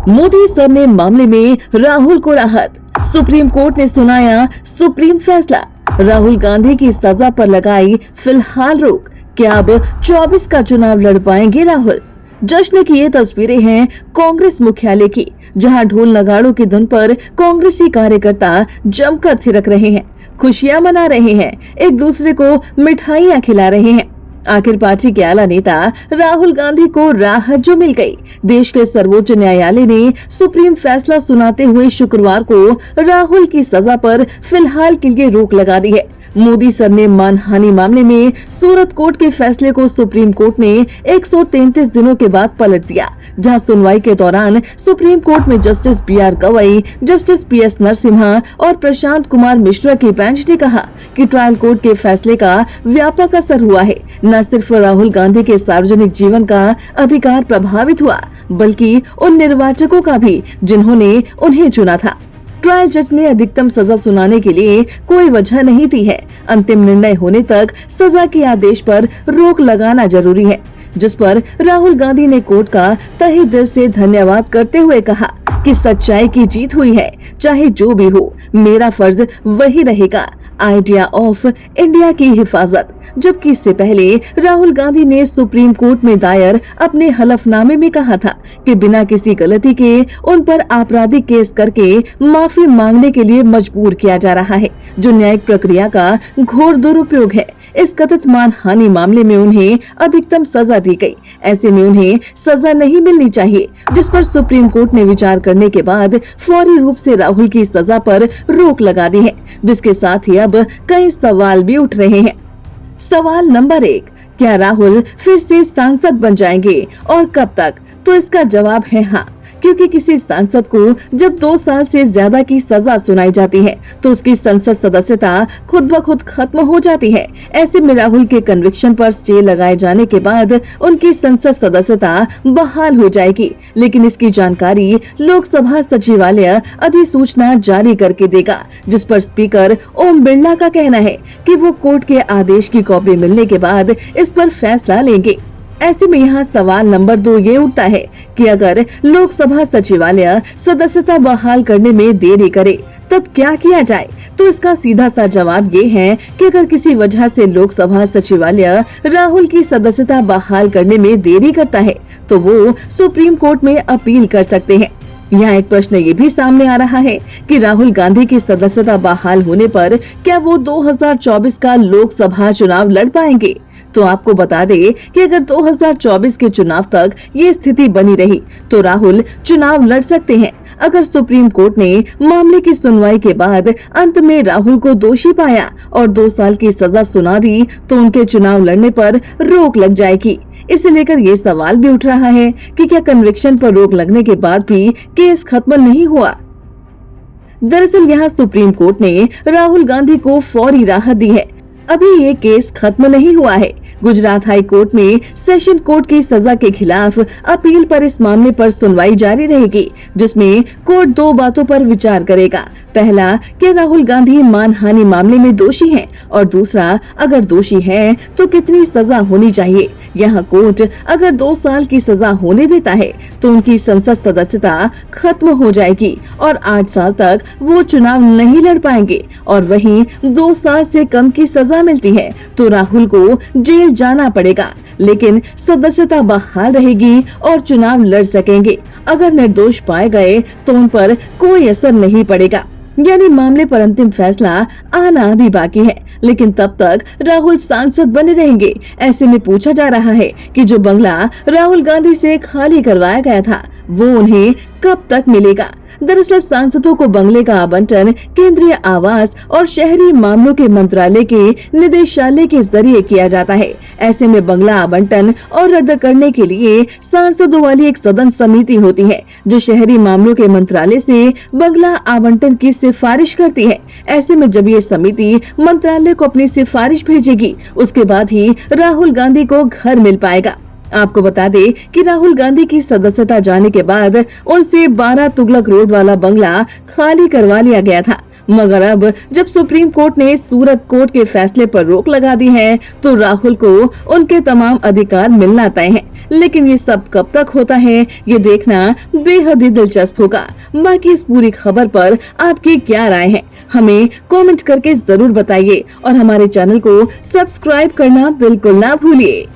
Modi sir ने मामले में राहुल को राहत। सुप्रीम कोर्ट ने सुनाया सुप्रीम फैसला। राहुल गांधी की सजा पर लगाई फिलहाल रोक। क्या अब 24 का चुनाव लड़ पाएंगे राहुल? जश्न की ये तस्वीरें हैं कांग्रेस मुख्यालय की, जहां ढोल नगाड़ों की धुन पर कांग्रेसी कार्यकर्ता जमकर थिरक रहे हैं, खुशियां मना रहे हैं, एक दूसरे को मिठाइयां खिला रहे हैं। आखिर पार्टी के आला नेता राहुल गांधी को राहत जो मिल गई। देश के सर्वोच्च न्यायालय ने सुप्रीम फैसला सुनाते हुए शुक्रवार को राहुल की सजा पर फिलहाल के लिए रोक लगा दी है। मोदी सर ने मानहानि मामले में सूरत कोर्ट के फैसले को सुप्रीम कोर्ट ने 133 दिनों के बाद पलट दिया, जहां सुनवाई के दौरान सुप्रीम कोर्ट में Justice B R. Gavai, Justice P S. Narasimha और प्रशांत कुमार मिश्रा की बेंच ने कहा कि ट्रायल कोर्ट के फैसले का व्यापक असर हुआ है। न सिर्फ राहुल गांधी के सार्वजनिक जीवन का अधिकार प्रभावित हुआ, बल्कि उन निर्वाचकों का भी जिन्होंने उन्हें चुना था। ट्रायल जज ने अधिकतम सजा सुनाने के लिए कोई वजह नहीं दी है। अंतिम निर्णय होने तक सजा के आदेश पर रोक लगाना जरूरी है, जिस पर राहुल गांधी ने कोर्ट का तहे दिल से धन्यवाद करते हुए कहा कि सच्चाई की जीत हुई है। चाहे जो भी हो, मेरा फर्ज वही रहेगा, आइडिया ऑफ इंडिया की हिफाजत। जबकि इससे पहले राहुल गांधी ने सुप्रीम कोर्ट में दायर अपने हलफनामे में कहा था कि बिना किसी गलती के उन पर आपराधिक केस करके माफी मांगने के लिए मजबूर किया जा रहा है, जो न्यायिक प्रक्रिया का घोर दुरुपयोग है। इस कथित मानहानि मामले में उन्हें अधिकतम सजा दी गई। ऐसे में उन्हें सजा नहीं मिलनी चाहिए, जिस पर सुप्रीम कोर्ट ने विचार करने के बाद फौरी रूप से राहुल की सजा पर रोक लगा दी है, जिसके साथ ही अब कई सवाल भी उठ रहे हैं। सवाल नंबर 1, क्या राहुल फिर से सांसद बन जाएंगे और कब तक? तो इसका जवाब है हाँ, क्योंकि किसी सांसद को जब 2 साल से ज्यादा की सजा सुनाई जाती है तो उसकी संसद सदस्यता खुद ब खुद खत्म हो जाती है। ऐसे में राहुल के कन्विक्शन पर स्टे लगाए जाने के बाद उनकी संसद सदस्यता बहाल हो जाएगी, लेकिन इसकी जानकारी लोकसभा सचिवालय अधिसूचना जारी करके देगा, जिस पर स्पीकर ओम बिरला का कहना है कि वो कोर्ट के आदेश की कॉपी मिलने के बाद इस पर फैसला लेंगे। ऐसे में यहाँ सवाल नंबर 2 ये उठता है कि अगर लोकसभा सचिवालय सदस्यता बहाल करने में देरी करे तब क्या किया जाए? तो इसका सीधा सा जवाब ये है कि अगर किसी वजह से लोकसभा सचिवालय राहुल की सदस्यता बहाल करने में देरी करता है तो वो सुप्रीम कोर्ट में अपील कर सकते हैं। यहाँ एक प्रश्न ये भी सामने आ रहा है कि राहुल गांधी की सदस्यता बहाल होने पर क्या वो 2024 का लोकसभा चुनाव लड़ पाएंगे? तो आपको बता दे कि अगर 2024 के चुनाव तक ये स्थिति बनी रही तो राहुल चुनाव लड़ सकते हैं। अगर सुप्रीम कोर्ट ने मामले की सुनवाई के बाद अंत में राहुल को दोषी पाया और 2 साल की सजा सुना दी तो उनके चुनाव लड़ने पर रोक लग जाएगी। इसे लेकर ये सवाल भी उठ रहा है कि क्या कन्विक्शन पर रोक लगने के बाद भी केस खत्म नहीं हुआ? दरअसल यहाँ सुप्रीम कोर्ट ने राहुल गांधी को फौरी राहत दी है। अभी ये केस खत्म नहीं हुआ है। गुजरात हाई कोर्ट में सेशन कोर्ट की सजा के खिलाफ अपील पर इस मामले पर सुनवाई जारी रहेगी, जिसमें कोर्ट 2 बातों पर विचार करेगा। पहला, क्या राहुल गांधी मानहानि मामले में दोषी हैं, और दूसरा, अगर दोषी हैं तो कितनी सजा होनी चाहिए। यहाँ कोर्ट अगर 2 साल की सजा होने देता है तो उनकी संसद सदस्यता खत्म हो जाएगी और 8 साल तक वो चुनाव नहीं लड़ पाएंगे, और वहीं 2 साल से कम की सजा मिलती है तो राहुल को जेल जाना पड़ेगा, लेकिन सदस्यता बहाल रहेगी और चुनाव लड़ सकेंगे। अगर निर्दोष पाए गए तो उन पर कोई असर नहीं पड़ेगा। यानी मामले पर अंतिम फैसला आना भी बाकी है, लेकिन तब तक राहुल सांसद बने रहेंगे। ऐसे में पूछा जा रहा है कि जो बंगला राहुल गांधी से खाली करवाया गया था वो उन्हें कब तक मिलेगा। दरअसल सांसदों को बंगले का आवंटन केंद्रीय आवास और शहरी मामलों के मंत्रालय के निदेशालय के जरिए किया जाता है। ऐसे में बंगला आवंटन और रद्द करने के लिए सांसदों वाली एक सदन समिति होती है, जो शहरी मामलों के मंत्रालय से बंगला आवंटन की सिफारिश करती है। ऐसे में जब ये समिति मंत्रालय को अपनी सिफारिश भेजेगी, उसके बाद ही राहुल गांधी को घर मिल पाएगा। आपको बता दें कि राहुल गांधी की सदस्यता जाने के बाद उनसे 12 तुगलक रोड वाला बंगला खाली करवा लिया गया था। मगर अब जब सुप्रीम कोर्ट ने सूरत कोर्ट के फैसले पर रोक लगा दी है तो राहुल को उनके तमाम अधिकार मिलना तय है। लेकिन ये सब कब तक होता है ये देखना बेहद ही दिलचस्प होगा। बाकी इस पूरी खबर पर आपकी क्या राय है हमें कमेंट करके जरूर बताइए और हमारे चैनल को सब्सक्राइब करना बिल्कुल ना भूलिए।